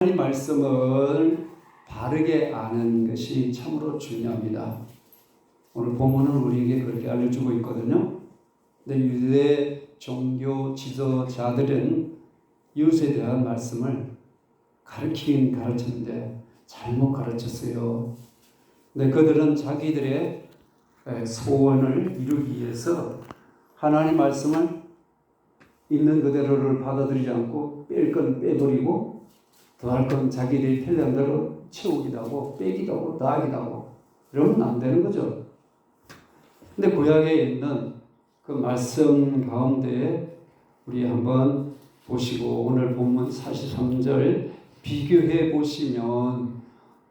하나님 말씀을 바르게 아는 것이 참으로 중요합니다. 오늘 본문은 우리에게 그렇게 알려주고 있거든요. 근데 유대 종교 지도자들은 이웃에 대한 말씀을 가르치긴 가르쳤는데 잘못 가르쳤어요. 근데 그들은 자기들의 소원을 이루기 위해서 하나님 말씀을 있는 그대로를 받아들이지 않고 뺄 건 빼버리고 더할 건 자기들이 편리한 대로 채우기도 하고 빼기도 하고 더하기도 하고 이러면 안 되는 거죠. 근데 구약에 있는 그 말씀 가운데 우리 한번 보시고 오늘 본문 43절 비교해 보시면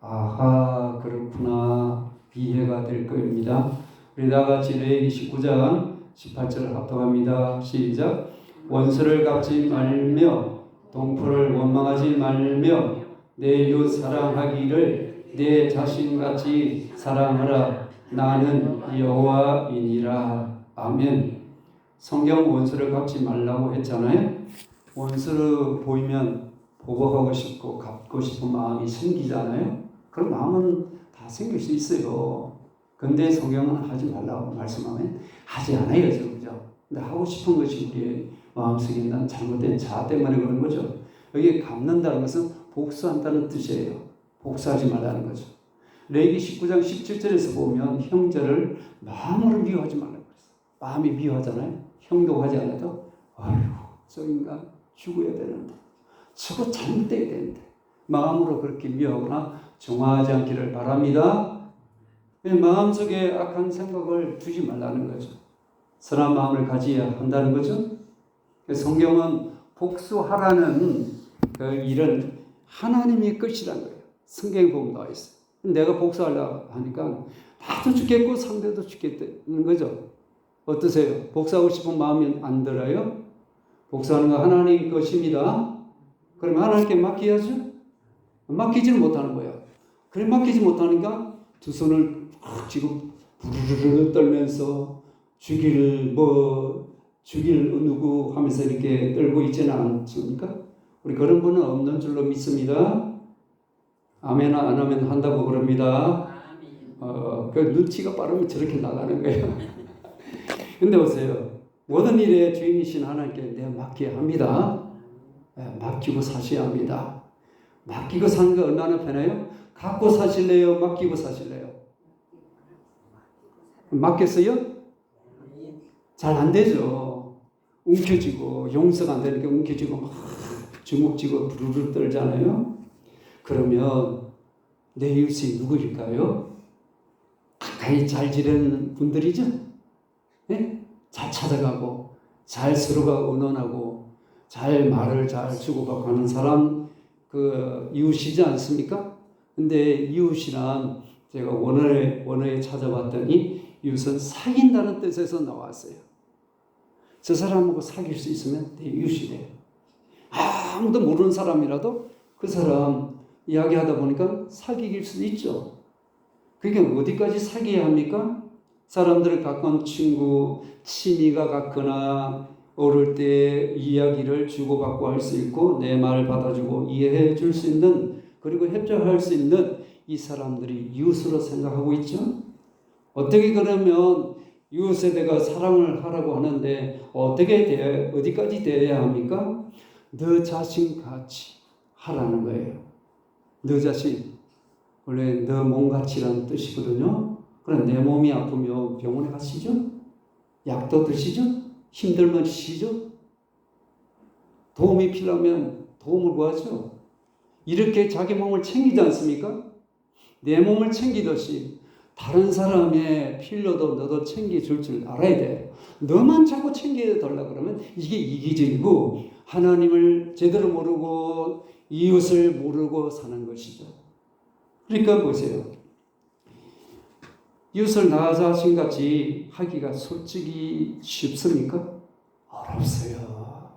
아하 그렇구나 이해가 될 겁니다. 우리 다 같이 레위기 19장 18절을 합독합니다. 시작. 원수를 갚지 말며 동포를 원망하지 말며 내 이웃 사랑하기를 내 자신같이 사랑하라. 나는 여호와이니라. 아멘. 성경 원수를 갚지 말라고 했잖아요. 원수를 보이면 보복하고 싶고 갚고 싶은 마음이 생기잖아요. 그런 마음은 다 생길 수 있어요. 근데 성경은 하지 말라고 말씀하면 하지 않아요. 그죠? 근데 하고 싶은 것이 우리의 마음속에 있는 잘못된 자아 때문에 그런 거죠. 여기 갚는다는 것은 복수한다는 뜻이에요. 복수하지 말라는 거죠. 레위기 19장 17절에서 보면 형제를 마음으로 미워하지 말라고 그랬어요. 마음이 미워하잖아요. 형도 하지 않아도 아이고 저 인간 죽어야 되는데 저거 잘못돼야 되는데 마음으로 그렇게 미워하거나 정화하지 않기를 바랍니다. 마음속에 악한 생각을 두지 말라는 거죠. 선한 마음을 가져야 한다는 거죠. 성경은 복수하라는 그 일은 하나님의 것이라는 거예요. 성경에 보면 나와 있어요. 내가 복수하려고 하니까 나도 죽겠고 상대도 죽겠다는 거죠. 어떠세요? 복수하고 싶은 마음이 안 들어요? 복수하는 건 하나님 것입니다. 그러면 하나님께 맡겨야죠? 맡기지는 못하는 거예요. 그래 맡기지 못하니까 두 손을 지금 부르르르 떨면서 죽일 누구 하면서 이렇게 떨고 있지는 않습니까? 우리 그런 분은 없는 줄로 믿습니다. 아멘 안 하면 한다고 그럽니다. 그 눈치가 빠르면 저렇게 나가는 거예요. 근데 보세요. 모든 일의 주인이신 하나님께 내가 맡겨야 합니다. 맡기고 사셔야 합니다. 맡기고 사는 게 얼마나 편해요? 갖고 사실래요? 맡기고 사실래요? 맡겼어요? 잘 안 되죠. 움켜쥐고 용서가 안 되니까 움켜쥐고 막 주먹쥐고 부르르 떨잖아요. 그러면 내 이웃이 누구일까요? 가까이 잘 지내는 분들이죠. 네? 잘 찾아가고 잘 서로가 의논하고 잘 말을 잘 주고받고 하는 사람 그 이웃이지 않습니까? 근데 이웃이란 제가 원어에 찾아봤더니 이웃은 사귄다는 뜻에서 나왔어요. 저 사람하고 사귈 수 있으면 내 이웃이 돼요. 아무도 모르는 사람이라도 그 사람 이야기하다 보니까 사귀길 수도 있죠. 그게 어디까지 사귀어야 합니까? 사람들을 가까운 친구, 취미가 같거나 어릴 때 이야기를 주고받고 할 수 있고 내 말을 받아주고 이해해 줄 수 있는 그리고 협조할 수 있는 이 사람들이 이웃으로 생각하고 있죠. 어떻게 그러면 이웃에 내가 사랑을 하라고 하는데 어디까지 대해야 합니까? 너 자신같이 하라는 거예요. 너 자신. 원래 너 몸같이라는 뜻이거든요. 그럼 내 몸이 아프면 병원에 가시죠? 약도 드시죠? 힘들면 쉬죠? 도움이 필요하면 도움을 구하죠? 이렇게 자기 몸을 챙기지 않습니까? 내 몸을 챙기듯이 다른 사람의 필요도 너도 챙겨줄 줄 알아야 돼요. 너만 자꾸 챙겨달라고 그러면 이게 이기적이고 하나님을 제대로 모르고 이웃을 모르고 사는 것이죠. 그러니까 보세요. 이웃을 나 자신같이 하기가 솔직히 쉽습니까? 어렵어요.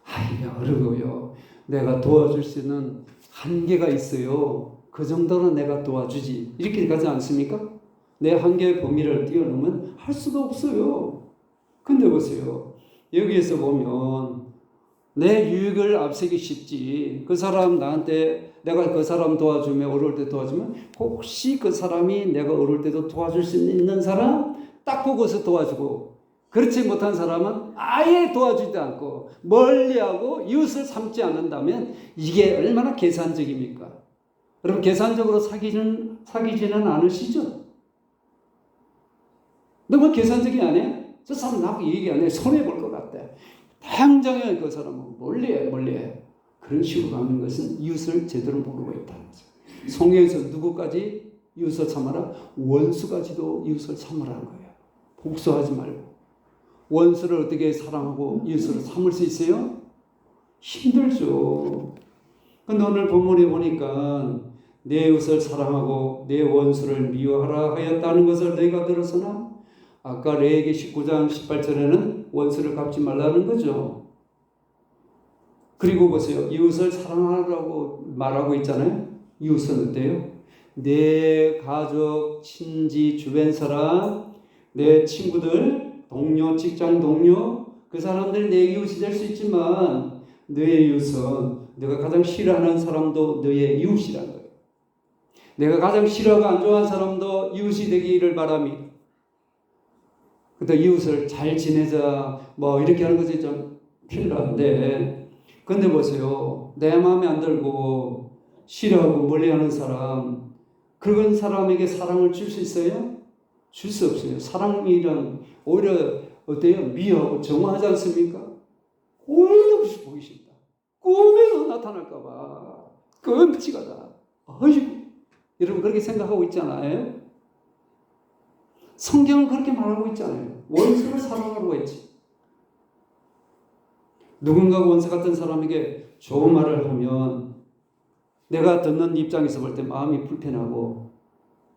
하기가 어려워요. 내가 도와줄 수 있는 한계가 있어요. 그 정도는 내가 도와주지. 이렇게 가지 않습니까? 내 한계의 범위를 뛰어넘으면 할 수가 없어요. 근데 보세요. 여기에서 보면 내 유익을 앞세기 쉽지. 그 사람 나한테 내가 그 사람 도와주면 어려울 때 도와주면 혹시 그 사람이 내가 어려울 때도 도와줄 수 있는 사람 딱 보고서 도와주고 그렇지 못한 사람은 아예 도와주지 않고 멀리하고 이웃을 삼지 않는다면 이게 얼마나 계산적입니까? 여러분 계산적으로 사귀지는 않으시죠? 너무 계산적이 아니에요? 저 사람 나하고 얘기 안 해. 손해볼 것 같아. 당장에 그 사람은 멀리해. 그런 식으로 가는 것은 이웃을 제대로 모르고 있다는 거죠. 성경에서 누구까지 이웃을 참아라? 원수까지도 이웃을 참으라는 거예요. 복수하지 말고. 원수를 어떻게 사랑하고 이웃을 참을 수 있어요? 힘들죠. 근데 오늘 본문에 보니까 내 이웃을 사랑하고 내 원수를 미워하라 하였다는 것을 너희가 들었으나 아까 레위기 19장 18절에는 원수를 갚지 말라는 거죠. 그리고 보세요. 이웃을 사랑하라고 말하고 있잖아요. 이웃은 어때요? 내 가족, 친지, 주변 사람, 내 친구들, 동료, 직장 동료 그 사람들이 내 이웃이 될 수 있지만 너의 이웃은 내가 가장 싫어하는 사람도 너의 이웃이라는 거예요. 내가 가장 싫어하고 안 좋아하는 사람도 이웃이 되기를 바랍니다. 근데 이웃을 잘 지내자 뭐 이렇게 하는 것이 좀 필요한데 근데 보세요. 내 마음에 안 들고 싫어하고 멀리하는 사람 그런 사람에게 사랑을 줄 수 있어요? 줄 수 없어요. 사랑이란 오히려 어때요? 미워하고 정화하지 않습니까? 오히려 없이 보기 싫다. 꿈에서 나타날까 봐 끔찍하다. 어이구 여러분 그렇게 생각하고 있잖아요. 성경은 그렇게 말하고 있잖아요. 원수를 사랑하라고 했지. 누군가 원수 같은 사람에게 좋은 말을 하면 내가 듣는 입장에서 볼 때 마음이 불편하고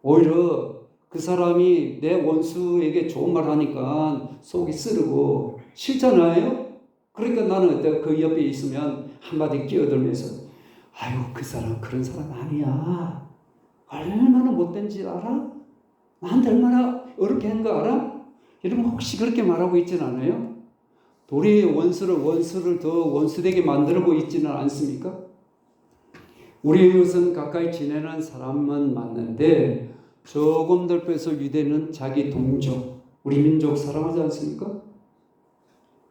오히려 그 사람이 내 원수에게 좋은 말 하니까 속이 쓰르고 싫잖아요. 그러니까 나는 그 옆에 있으면 한마디 끼어들면서 아유 그 사람 그런 사람 아니야. 얼마나 못된지 알아? 나한테 얼마나 어렵게 한 거 알아? 여러분 혹시 그렇게 말하고 있지는 않아요? 우리 원수를 더 원수되게 만들고 있지는 않습니까? 우리 이웃은 가까이 지내는 사람은 맞는데 조금 더 빼서 유대는 자기 동족, 우리 민족 사랑하지 않습니까?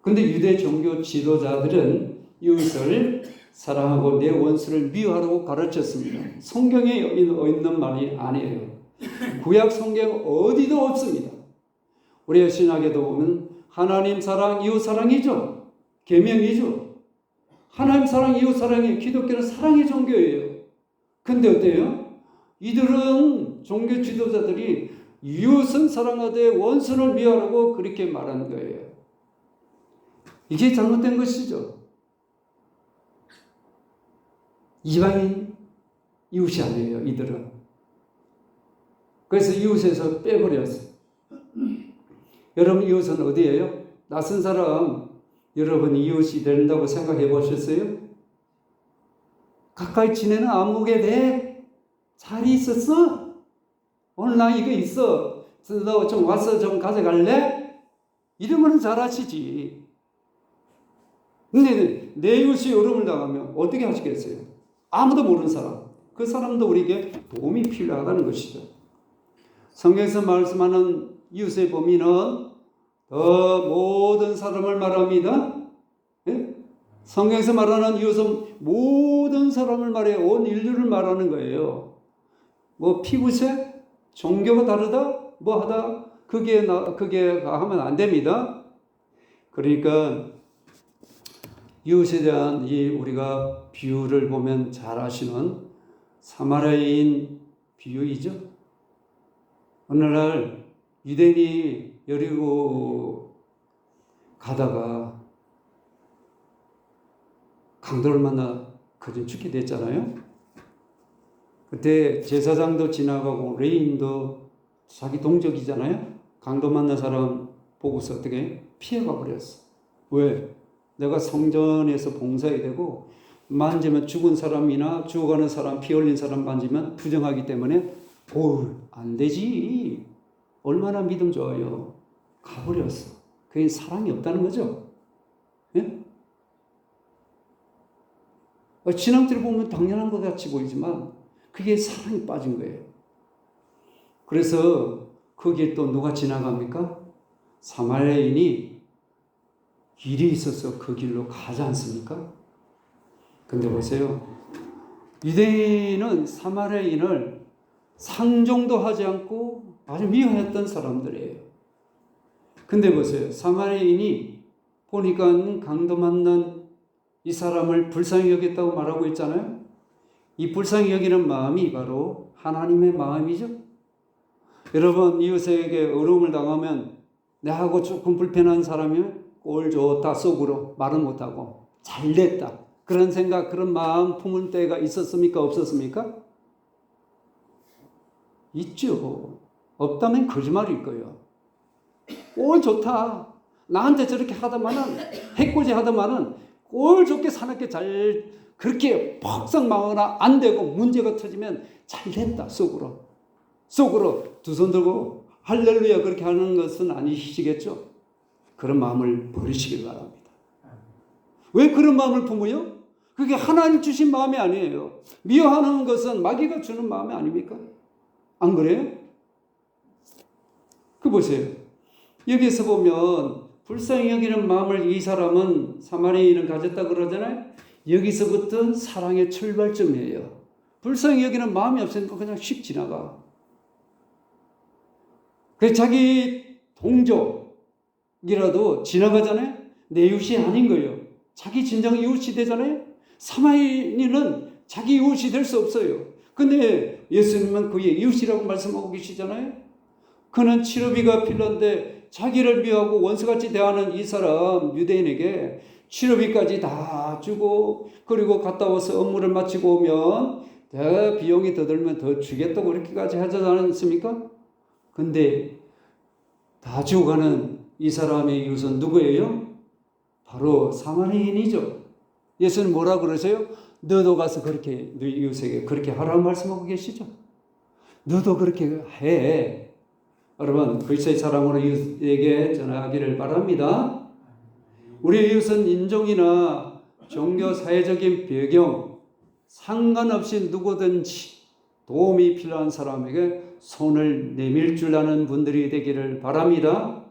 근데 유대 종교 지도자들은 이웃을 사랑하고 내 원수를 미워하라고 가르쳤습니다. 성경에 있는 말이 아니에요. 구약 성경 어디도 없습니다. 우리 신약에도 보면 하나님 사랑, 이웃 사랑이죠. 계명이죠. 하나님 사랑, 이웃 사랑이 기독교는 사랑의 종교예요. 근데 어때요? 이들은 종교 지도자들이 이웃은 사랑하되 원수를 미워하라고 그렇게 말한 거예요. 이게 잘못된 것이죠. 이방인 이웃이 아니에요. 이들은. 그래서 이웃에서 빼버렸어요. 여러분 이웃은 어디예요? 낯선 사람 여러분 이웃이 된다고 생각해 보셨어요? 가까이 지내는 안목에 대해 잘 있었어? 오늘 나 이거 있어. 너 좀 와서 좀 가져갈래? 이러면 잘 하시지. 근데 내 이웃이 어려움을 당하면 어떻게 하시겠어요? 아무도 모르는 사람. 그 사람도 우리에게 도움이 필요하다는 것이죠. 성경에서 말씀하는 이웃의 범위는 모든 사람을 말합니다. 예? 성경에서 말하는 이웃은 모든 사람을 말해요. 온 인류를 말하는 거예요. 뭐 피부색, 종교가 다르다, 뭐 하다 그게 하면 안 됩니다. 그러니까 이웃에 대한 우리가 비유를 보면 잘 아시는 사마리아인 비유이죠. 어느 날 유대인이 여리고 가다가 강도를 만나 그저 죽게 됐잖아요. 그때 제사장도 지나가고 레인도 자기 동족이잖아요. 강도 만난 사람 보고서 어떻게 피해가 버렸어. 왜? 내가 성전에서 봉사해야 되고 만지면 죽은 사람이나 죽어가는 사람, 피 흘린 사람 만지면 부정하기 때문에 안 되지. 얼마나 믿음 좋아요. 가버렸어. 그게 사랑이 없다는 거죠. 예? 지남들을 보면 당연한 것 같이 보이지만 그게 사랑이 빠진 거예요. 그래서 거기에 또 누가 지나갑니까? 사마리아인이 일이 있어서 그 길로 가지 않습니까? 근데 보세요. 유대인은 사마리아인을 상종도 하지 않고 아주 미워했던 사람들이에요. 근데 보세요. 사마리아인이 보니까 강도 만난 이 사람을 불쌍히 여겼다고 말하고 있잖아요. 이 불쌍히 여기는 마음이 바로 하나님의 마음이죠. 여러분, 이웃에게 어려움을 당하면 내하고 조금 불편한 사람이면 꼴 좋다 속으로 말은 못하고 잘됐다 그런 생각, 그런 마음 품을 때가 있었습니까? 없었습니까? 있죠. 없다면 거짓말일 거예요. 꼴 좋다. 나한테 저렇게 하다마는 해코지 하다마는 꼴 좋게 사납게 잘 그렇게 퍽썩 망하거나 안 되고 문제가 터지면 잘 됐다 속으로 두 손 들고 할렐루야 그렇게 하는 것은 아니시겠죠? 그런 마음을 버리시길 바랍니다. 왜 그런 마음을 품어요? 그게 하나님 주신 마음이 아니에요. 미워하는 것은 마귀가 주는 마음이 아닙니까? 안 그래요? 그 보세요. 여기서 보면 불쌍히 여기는 마음을 이 사람은 사마리아인은 가졌다 그러잖아요. 여기서부터 사랑의 출발점이에요. 불쌍히 여기는 마음이 없으니까 그냥 휙 지나가. 그래서 자기 동족이라도 지나가잖아요. 내 이웃이 아닌 거예요. 자기 진정 이웃이 되잖아요. 사마리아인은 자기 이웃이 될 수 없어요. 근데 예수님은 그의 이웃이라고 말씀하고 계시잖아요. 그는 치료비가 필요한데 자기를 미워하고 원수같이 대하는 이 사람 유대인에게 치료비까지 다 주고 그리고 갔다 와서 업무를 마치고 오면 더 비용이 더 들면 더 주겠다고 그렇게까지 하지 않습니까? 근데 다 주고 가는 이 사람의 이웃은 누구예요? 바로 사마리아인이죠. 예수는 뭐라고 그러세요? 너도 가서 그렇게 네 이웃에게 그렇게 하라고 말씀하고 계시죠. 너도 그렇게 해. 여러분 그리스도의 사랑으로 이웃에게 전하기를 바랍니다. 우리 이웃은 인종이나 종교 사회적인 배경 상관없이 누구든지 도움이 필요한 사람에게 손을 내밀 줄 아는 분들이 되기를 바랍니다.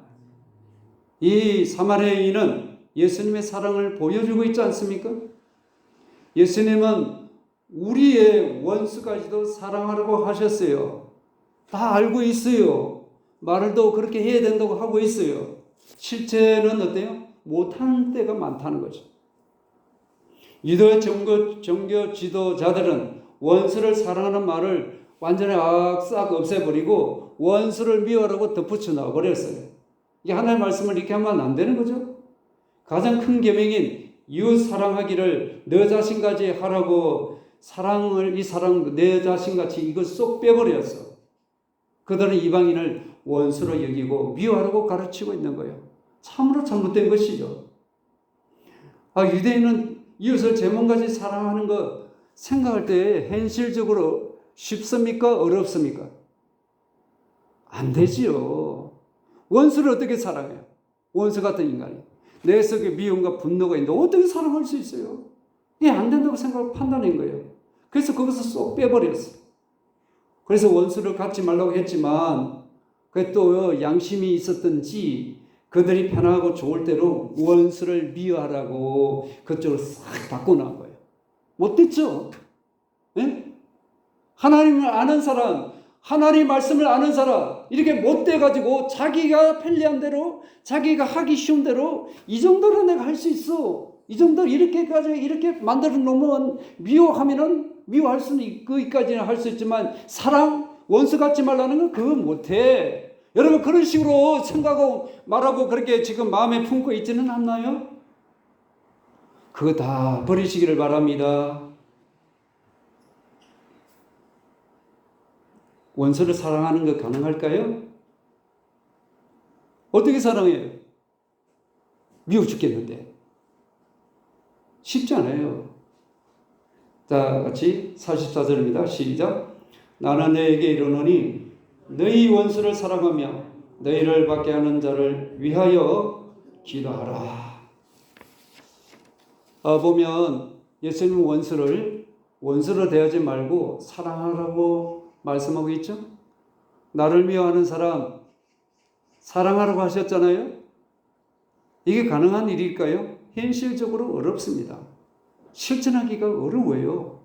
이 사마리아인은 예수님의 사랑을 보여주고 있지 않습니까? 예수님은 우리의 원수까지도 사랑하라고 하셨어요. 다 알고 있어요. 말도 그렇게 해야 된다고 하고 있어요. 실제는 어때요? 못하는 때가 많다는 거죠. 유대 종교 지도자들은 원수를 사랑하는 말을 완전히 싹 없애버리고 원수를 미워하라고 덧붙여 놔버렸어요. 이게 하나님의 말씀을 이렇게 하면 안 되는 거죠. 가장 큰 계명인 이웃 사랑하기를 너 자신까지 하라고 사랑을 내 자신같이 이걸 쏙 빼버렸어. 그들은 이방인을 원수로 여기고 미워하라고 가르치고 있는 거예요. 참으로 잘못된 것이죠. 유대인은 이웃을 제 몸같이 사랑하는 거 생각할 때 현실적으로 쉽습니까? 어렵습니까? 안 되지요. 원수를 어떻게 사랑해요? 원수 같은 인간이. 내 속에 미움과 분노가 있는데 어떻게 사랑할 수 있어요? 이게 안 된다고 생각하고 판단한 거예요. 그래서 거기서 쏙 빼버렸어. 그래서 원수를 갖지 말라고 했지만 그게 또 양심이 있었던지 그들이 편하고 좋을 대로 원수를 미워하라고 그쪽으로 싹 바꿔놓은 거예요. 못됐죠? 네? 하나님을 아는 사람, 하나님 말씀을 아는 사람 이렇게 못돼가지고 자기가 편리한 대로 자기가 하기 쉬운 대로 이 정도로 내가 할 수 있어. 이 정도 이렇게까지 이렇게 만들어 놓으면 미워할 수는 거기까지는 할 수 있지만 사랑 원수 갖지 말라는 건 그거 못해. 여러분 그런 식으로 생각하고 말하고 그렇게 지금 마음에 품고 있지는 않나요? 그거 다 버리시기를 바랍니다. 원수를 사랑하는 거 가능할까요? 어떻게 사랑해요? 미워 죽겠는데. 쉽지 않아요. 자, 같이 44절입니다. 시작. 나는 너에게 이르노니 너희 원수를 사랑하며 너희를 받게 하는 자를 위하여 기도하라. 보면 예수님 원수로 대하지 말고 사랑하라고 말씀하고 있죠. 나를 미워하는 사람 사랑하라고 하셨잖아요. 이게 가능한 일일까요? 현실적으로 어렵습니다. 실천하기가 어려워요.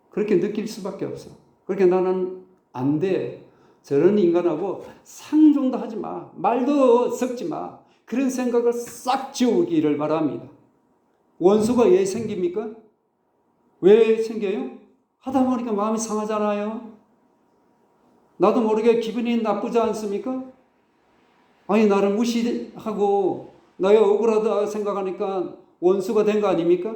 그렇게 느낄 수밖에 없어. 그렇게 나는 안 돼. 저런 인간하고 상종도 하지 마. 말도 섞지 마. 그런 생각을 싹 지우기를 바랍니다. 원수가 왜 생깁니까? 왜 생겨요? 하다 보니까 마음이 상하잖아요. 나도 모르게 기분이 나쁘지 않습니까? 아니, 나를 무시하고 나의 억울하다 생각하니까 원수가 된 거 아닙니까?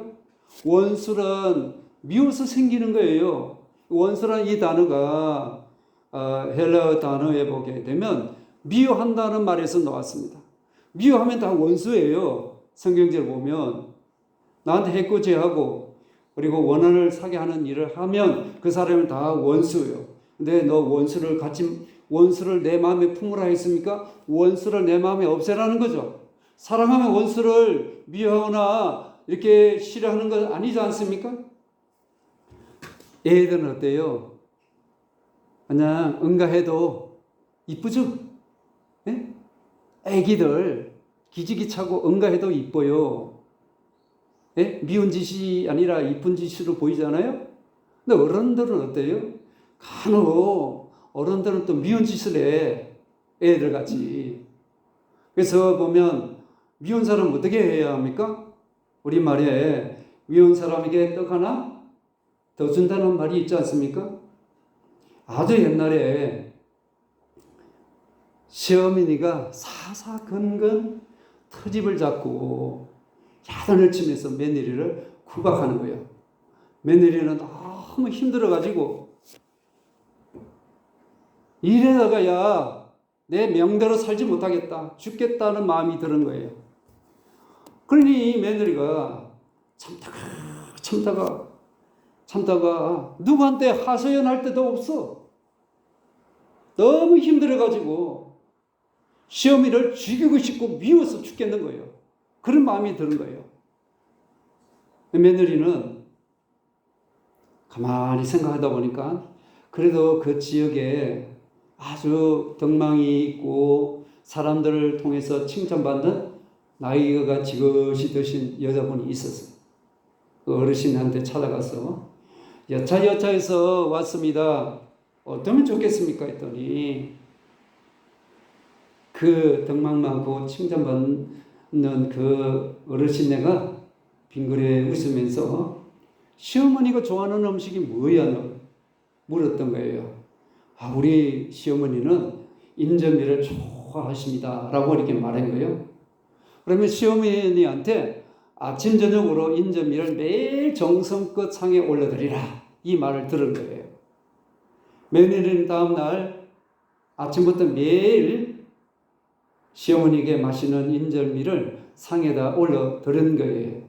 원수란 미워서 생기는 거예요. 원수란 이 단어가 헬라어 단어에 보게 되면 미워한다는 말에서 나왔습니다. 미워하면 다 원수예요. 성경제를 보면 나한테 해코지하고 그리고 원한을 사게 하는 일을 하면 그 사람은 다 원수예요. 근데 너 원수를 내 마음에 품으라 했습니까? 원수를 내 마음에 없애라는 거죠. 사랑하면 원수를 미워하거나 이렇게 싫어하는 건 아니지 않습니까? 애들은 어때요? 그냥 응가해도 이쁘죠? 예? 애기들 기지개 차고 응가해도 이뻐요. 예? 미운 짓이 아니라 이쁜 짓으로 보이잖아요? 근데 어른들은 어때요? 간혹 어른들은 또 미운 짓을 해. 애들 같이. 그래서 보면 미운 사람 어떻게 해야 합니까? 우리말에 미운 사람에게 떡 하나 더 준다는 말이 있지 않습니까? 아주 옛날에 시어머니가 사사건건 터집을 잡고 야단을 치면서 며느리를 구박하는 거예요. 며느리는 너무 힘들어가지고 이래다가 야, 내 명대로 살지 못하겠다. 죽겠다는 마음이 드는 거예요. 그러니 이 며느리가 참다가 누구한테 하소연할 데도 없어. 너무 힘들어가지고 시어머니를 죽이고 싶고 미워서 죽겠는 거예요. 그런 마음이 드는 거예요. 며느리는 가만히 생각하다 보니까 그래도 그 지역에 아주 덕망이 있고 사람들을 통해서 칭찬받는 나이가 지긋이 드신 여자분이 있었어요. 그 어르신한테 찾아가서 여차여차해서 왔습니다. 어떠면 좋겠습니까? 했더니 그 덕망 많고 칭찬받는 그 어르신네가 빙그레 웃으면서 시어머니가 좋아하는 음식이 뭐야? 물었던 거예요. 우리 시어머니는 인절미를 좋아하십니다. 라고 이렇게 말한 거예요. 그러면 시어머니한테 아침 저녁으로 인절미를 매일 정성껏 상에 올려드리라. 이 말을 들은 거예요. 며느리는 다음날 아침부터 매일 시어머니에게 마시는 인절미를 상에다 올려드린 거예요.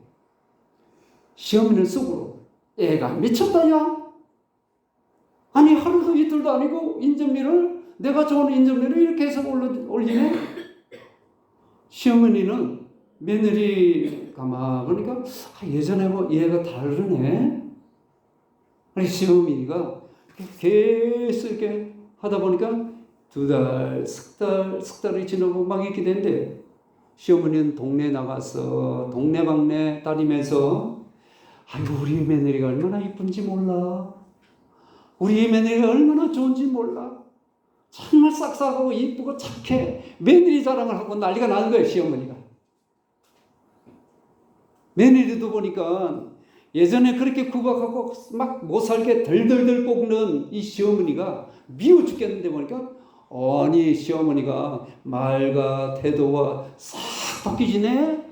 시어머니는 속으로 애가 미쳤다냐? 아니 하루도 이틀도 아니고 인절미를 내가 좋아하는 인절미를 이렇게 해서 올리네? 시어머니는 며느리 가만 보니까 예전하고 얘가 다르네? 아니 시어머니가 계속 이렇게 하다 보니까 두 달, 석 달이 지나고 막 이렇게 된대. 시어머니는 동네 나가서 동네방네 다니면서 아이고 우리 며느리가 얼마나 이쁜지 몰라. 우리 며느리가 얼마나 좋은지 몰라. 정말 싹싹하고 이쁘고 착해. 며느리 자랑을 하고 난리가 나는 거예요, 시어머니가. 며느리도 보니까 예전에 그렇게 구박하고 막 못 살게 덜덜덜 볶는 이 시어머니가 미워 죽겠는데 보니까 아니 시어머니가 말과 태도가 싹 바뀌지네.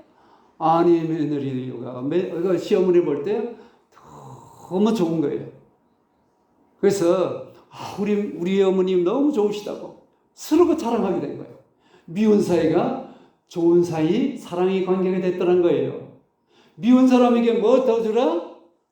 아니 며느리가 시어머니 볼 때 너무 좋은 거예요. 그래서 우리 어머님 너무 좋으시다고 서로가 자랑하게 된 거예요. 미운 사이가 좋은 사이, 사랑의 관계가 됐다는 거예요. 미운 사람에게 뭐 더 주라?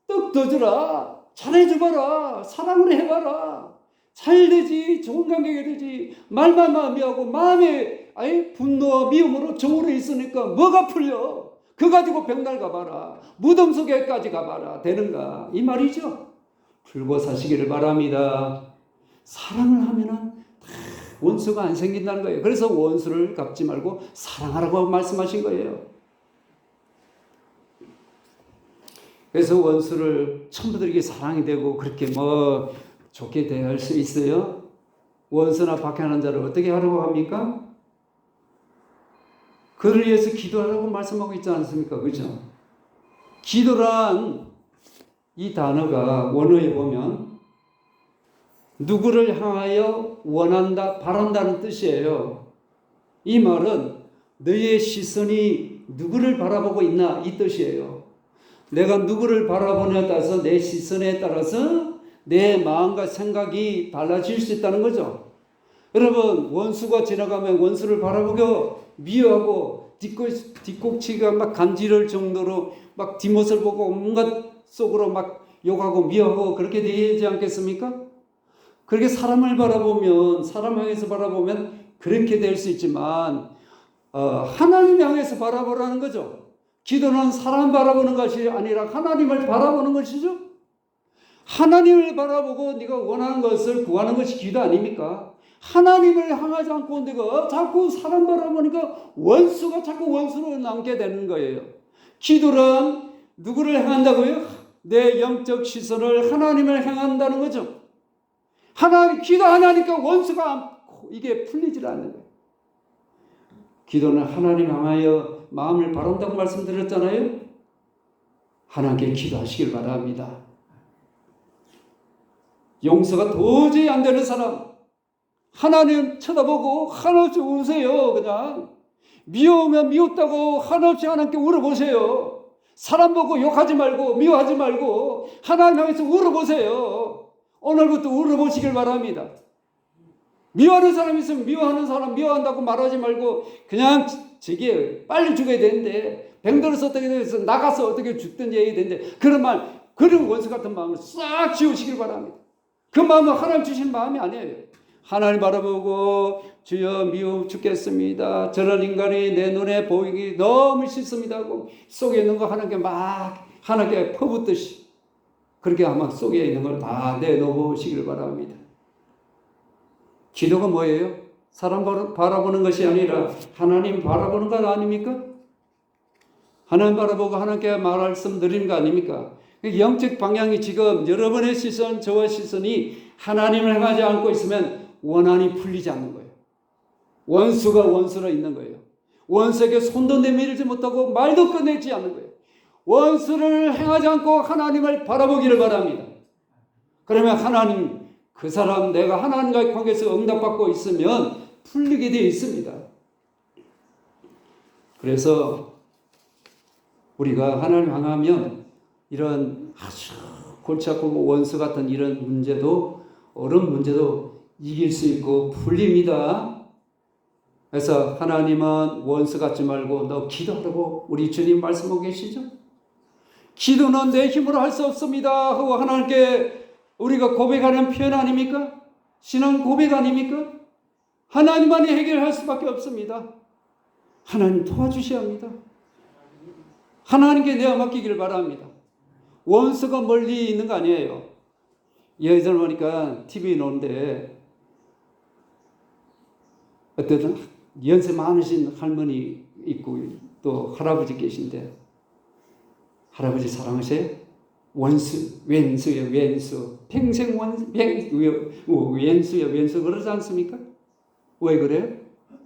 떡 더 주라. 잘해줘봐라. 사랑을 해봐라. 잘 되지. 좋은 관계가 되지. 말만 마음이 하고 마음에 분노와 미움으로 정으로 있으니까 뭐가 풀려? 그 가지고 백날 가봐라. 무덤 속에까지 가봐라. 되는가? 이 말이죠. 풀고 사시기를 바랍니다. 사랑을 하면은 원수가 안 생긴다는 거예요. 그래서 원수를 갚지 말고 사랑하라고 말씀하신 거예요. 그래서 원수를 처음부터 사랑이 되고 그렇게 뭐 좋게 대할 수 있어요? 원수나 박해하는 자를 어떻게 하라고 합니까? 그를 위해서 기도하라고 말씀하고 있지 않습니까? 그죠? 기도란 이 단어가 원어에 보면 누구를 향하여 원한다, 바란다는 뜻이에요. 이 말은 너의 시선이 누구를 바라보고 있나 이 뜻이에요. 내가 누구를 바라보냐에 따라서 내 시선에 따라서 내 마음과 생각이 달라질 수 있다는 거죠. 여러분, 원수가 지나가면 원수를 바라보고 미워하고 뒷꼭지가 막 간지러울 정도로 막 뒷모습을 보고 온갖 속으로 막 욕하고 미워하고 그렇게 되지 않겠습니까? 그렇게 사람을 바라보면, 사람 향해서 바라보면 그렇게 될 수 있지만 하나님 향해서 바라보라는 거죠. 기도는 사람 바라보는 것이 아니라 하나님을 바라보는 것이죠. 하나님을 바라보고 네가 원하는 것을 구하는 것이 기도 아닙니까? 하나님을 향하지 않고 내가 자꾸 사람 바라보니까 원수가 자꾸 원수로 남게 되는 거예요. 기도란 누구를 향한다고요? 내 영적 시선을 하나님을 향한다는 거죠. 기도 하나니까 원수가 이게 풀리질 않는 거예요. 기도는 하나님 향하여 마음을 바란다고 말씀드렸잖아요. 하나님께 기도하시길 바랍니다. 용서가 도저히 안 되는 사람, 하나님 쳐다보고 한없이 우세요. 그냥 미워하면 미웠다고 한없이 하나님께 울어보세요. 사람 보고 욕하지 말고 미워하지 말고 하나님 향해서 울어보세요. 오늘부터 울어보시길 바랍니다. 미워하는 사람 있으면 미워하는 사람 미워한다고 말하지 말고 그냥 저게 빨리 죽어야 되는데 병들어서 어떻게 돼서 나가서 어떻게 죽든지 해야 되는데 그런 말, 그런 원수 같은 마음을 싹 지우시길 바랍니다. 그 마음은 하나님 주신 마음이 아니에요. 하나님 바라보고 주여 미워 죽겠습니다. 저런 인간이 내 눈에 보이기 너무 싫습니다 하고 속에 있는 거 하나님께 막 하나님께 퍼붓듯이 그렇게 아마 속에 있는 걸 다 내놓으시길 바랍니다. 기도가 뭐예요? 사람 바라보는 것이 아니라 하나님 바라보는 것 아닙니까? 하나님 바라보고 하나님께 말씀 드리는 거 아닙니까? 영적 방향이 지금 여러분의 시선, 저의 시선이 하나님을 향하지 않고 있으면 원한이 풀리지 않는 거예요. 원수가 원수로 있는 거예요. 원수에게 손도 내밀지 못하고 말도 꺼내지 않는 거예요. 원수를 행하지 않고 하나님을 바라보기를 바랍니다. 그러면 하나님, 그 사람 내가 하나님과의 관계에서 응답받고 있으면 풀리게 되어 있습니다. 그래서 우리가 하나님 향하면 이런 아주 골치 아프고 원수 같은 이런 문제도 어려운 문제도 이길 수 있고 풀립니다. 그래서 하나님은 원수 같지 말고 너 기도하라고 우리 주님 말씀하고 계시죠. 기도는 내 힘으로 할 수 없습니다 하고 하나님께 우리가 고백하는 표현 아닙니까? 신앙 고백 아닙니까? 하나님만이 해결할 수밖에 없습니다. 하나님 도와주셔야 합니다. 하나님께 내어 맡기기를 바랍니다. 원수가 멀리 있는 거 아니에요. 예전에 보니까 TV 나오는데 어떤 연세 많으신 할머니 있고 또 할아버지 계신데 할아버지 사랑하세요? 원수, 왼수요, 왼수. 평생 왼수요, 왼수 그러지 않습니까? 왜 그래요?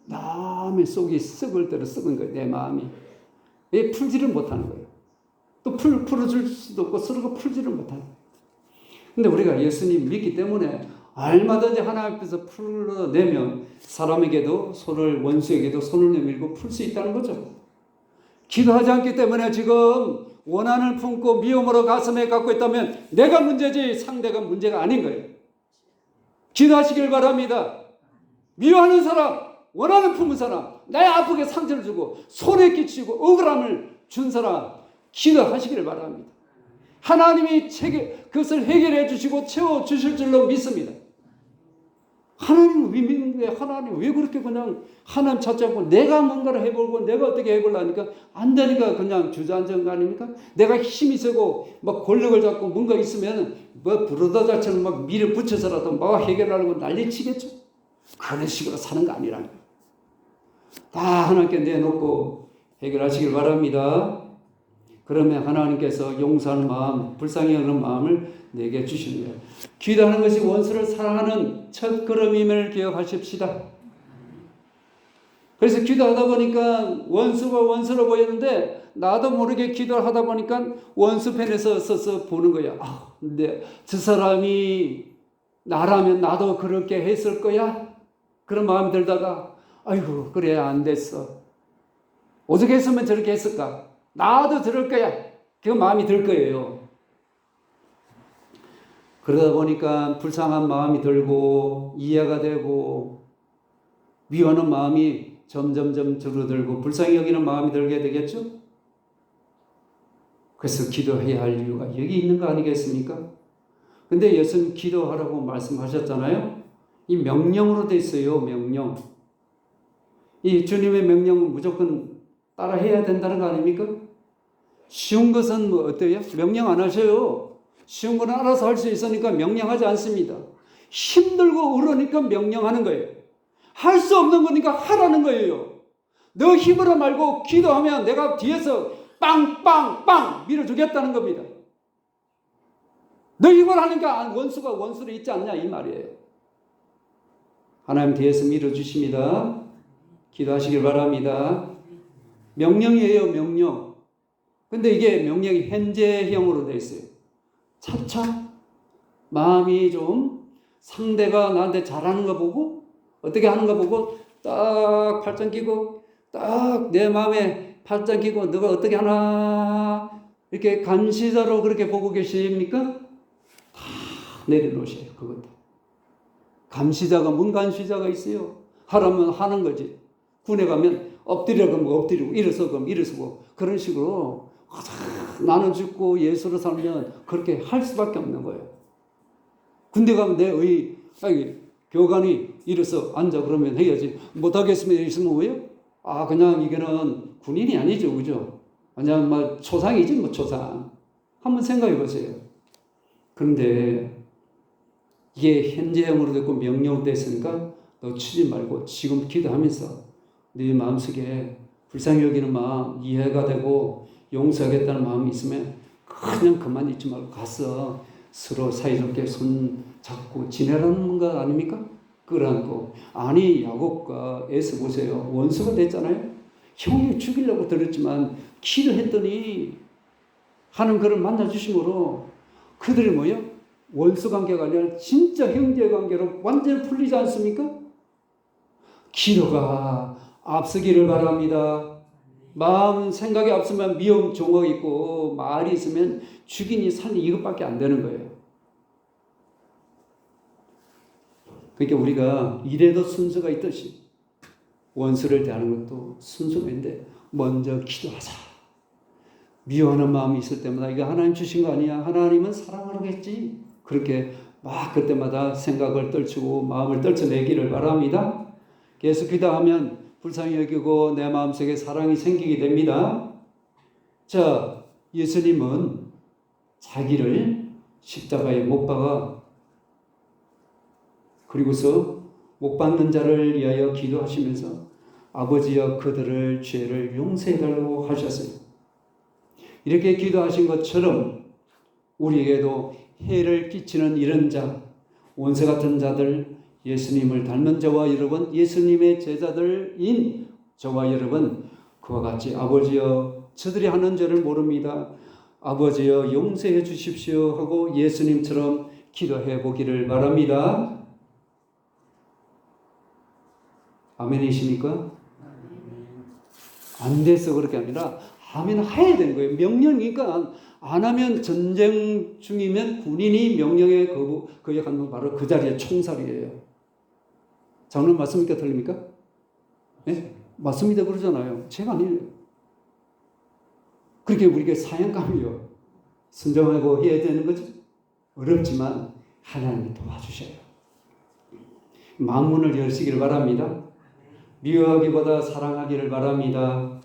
남의 속이 썩을 대로 썩은 거예요, 내 마음이. 왜 풀지를 못하는 거예요. 또 풀어줄 수도 없고 서로가 풀지를 못하는 거예요. 근데 우리가 예수님 믿기 때문에 얼마든지 하나님 앞에서 풀어내면 사람에게도 원수에게도 손을 내밀고 풀 수 있다는 거죠. 기도하지 않기 때문에 지금 원한을 품고 미움으로 가슴에 갖고 있다면 내가 문제지 상대가 문제가 아닌 거예요. 기도하시길 바랍니다. 미워하는 사람, 원한을 품은 사람, 나의 아프게 상처를 주고 손에 끼치고 억울함을 준 사람 기도하시기를 바랍니다. 하나님이 그것을 해결해 주시고 채워주실 줄로 믿습니다. 하나님 왜 믿는데 하나님 왜 그렇게 그냥 하나님 찾지 않고 내가 뭔가를 해보고 내가 어떻게 해보려니까 안 되니까 그냥 주저앉은 거 아닙니까? 내가 힘이 세고 막 권력을 잡고 뭔가 있으면 뭐 브로더자처럼 막 밀어붙여서라도 막 해결하려고 난리치겠죠? 그런 식으로 사는 거 아니라는 거예요. 다 하나님께 내놓고 해결하시길 바랍니다. 그러면 하나님께서 용서하는 마음, 불쌍히 여기는 마음을 내게 주십니다. 기도하는 것이 원수를 사랑하는 첫 걸음임을 기억하십시다. 그래서 기도하다 보니까 원수가 원수로 보였는데 나도 모르게 기도를 하다 보니까 원수 편에서 서서 보는 거야. 아, 근데 저 사람이 나라면 나도 그렇게 했을 거야? 그런 마음이 들다가 아이고 그래 안 됐어. 어떻게 했으면 저렇게 했을까? 나도 저럴 거야. 그 마음이 들 거예요. 그러다 보니까 불쌍한 마음이 들고 이해가 되고 미워하는 마음이 점점점 줄어들고 불쌍히 여기는 마음이 들게 되겠죠? 그래서 기도해야 할 이유가 여기 있는 거 아니겠습니까? 근데 예수님 기도하라고 말씀하셨잖아요. 이 명령으로 돼 있어요. 명령. 이 주님의 명령은 무조건 따라 해야 된다는 거 아닙니까? 쉬운 것은 뭐 어때요? 명령 안 하셔요. 쉬운 건 알아서 할 수 있으니까 명령하지 않습니다. 힘들고 어려우니까 명령하는 거예요. 할 수 없는 거니까 하라는 거예요. 너 힘으로 말고 기도하면 내가 뒤에서 빵빵빵 밀어주겠다는 겁니다. 너 힘을 하니까 원수가 원수를 잊지 않냐 이 말이에요. 하나님 뒤에서 밀어주십니다. 기도하시길 바랍니다. 명령이에요. 명령. 근데 이게 명령이 현재형으로 되어 있어요. 차차 마음이 좀 상대가 나한테 잘하는 거 보고 어떻게 하는 거 보고 딱 팔짱 끼고 딱 내 마음에 팔짱 끼고 너가 어떻게 하나 이렇게 감시자로 그렇게 보고 계십니까? 다 내려놓으세요. 그것도. 감시자가 뭔 감시자가 있어요? 하라면 하는 거지. 군에 가면 엎드려 그러면 엎드리고 일어서 그러면 일어서고 그런 식으로 나는 죽고 예수로 살면 그렇게 할 수밖에 없는 거예요. 군대 가면 교관이 일어서 앉아 그러면 해야지. 못하겠으면 있으면 왜요? 아 그냥 이거는 군인이 아니죠, 그죠? 그냥 뭐 초상이지 뭐 초상. 한번 생각해 보세요. 그런데 이게 현재형으로 됐고 명령으로 됐으니까 놓치지 말고 지금 기도하면서 네 마음속에 불쌍히 여기는 마음 이해가 되고 용서하겠다는 마음이 있으면 그냥 그만 있지 말고 가서 서로 사이좋게 손 잡고 지내라는 것 아닙니까? 끌어안고. 아니 야곱과 에서 보세요. 원수가 됐잖아요. 형이 죽이려고 들었지만 기도했더니 하는 그를 만나주심으로 그들이 뭐예요? 원수 관계가 아니라 진짜 형제 관계로 완전히 풀리지 않습니까? 기도가 앞서기를 바랍니다. 마음 생각이 앞서면 미움 종옥 있고 말이 있으면 죽이니 사니 이것밖에 안 되는 거예요. 그러니까 우리가 이래도 순서가 있듯이 원수를 대하는 것도 순서가 있는데 먼저 기도하자. 미워하는 마음이 있을 때마다 이거 하나님 주신 거 아니야? 하나님은 사랑하겠지. 그렇게 막 그때마다 생각을 떨치고 마음을 떨쳐내기를 바랍니다. 계속 기도하면 불쌍히 여기고 내 마음속에 사랑이 생기게 됩니다. 자, 예수님은 자기를 십자가에 못 박아 그리고서 못 박는 자를 위하여 기도하시면서 아버지여 그들을 죄를 용서해달라고 하셨어요. 이렇게 기도하신 것처럼 우리에게도 해를 끼치는 이런 자, 원수 같은 자들, 예수님을 닮은 저와 여러분, 예수님의 제자들인 저와 여러분, 그와 같이 아버지여 저들이 하는 죄를 모릅니다. 아버지여 용서해 주십시오 하고 예수님처럼 기도해 보기를 바랍니다. 아멘이십니까? 안 돼서 그렇게 아니라 하면 해야 되는 거예요. 명령이니까 안 하면 전쟁 중이면 군인이 명령에 거역하는 건 바로 그 자리에 총살이에요. 장로님 맞습니까? 틀립니까? 네? 맞습니다 그러잖아요. 제가 아니에요. 그렇게 우리가 사명감이요. 순종하고 해야 되는 거죠. 어렵지만 하나님이 도와주셔요. 망문을 여시기를 바랍니다. 미워하기보다 사랑하기를 바랍니다.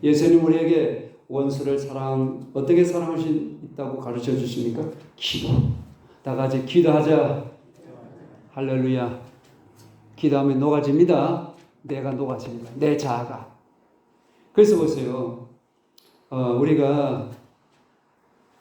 예수님 우리에게 원수를 어떻게 사랑할 수 있다고 가르쳐 주십니까? 기도. 다 같이 기도하자. 할렐루야. 기도하면 녹아집니다. 내가 녹아집니다. 내 자아가. 그래서 보세요. 우리가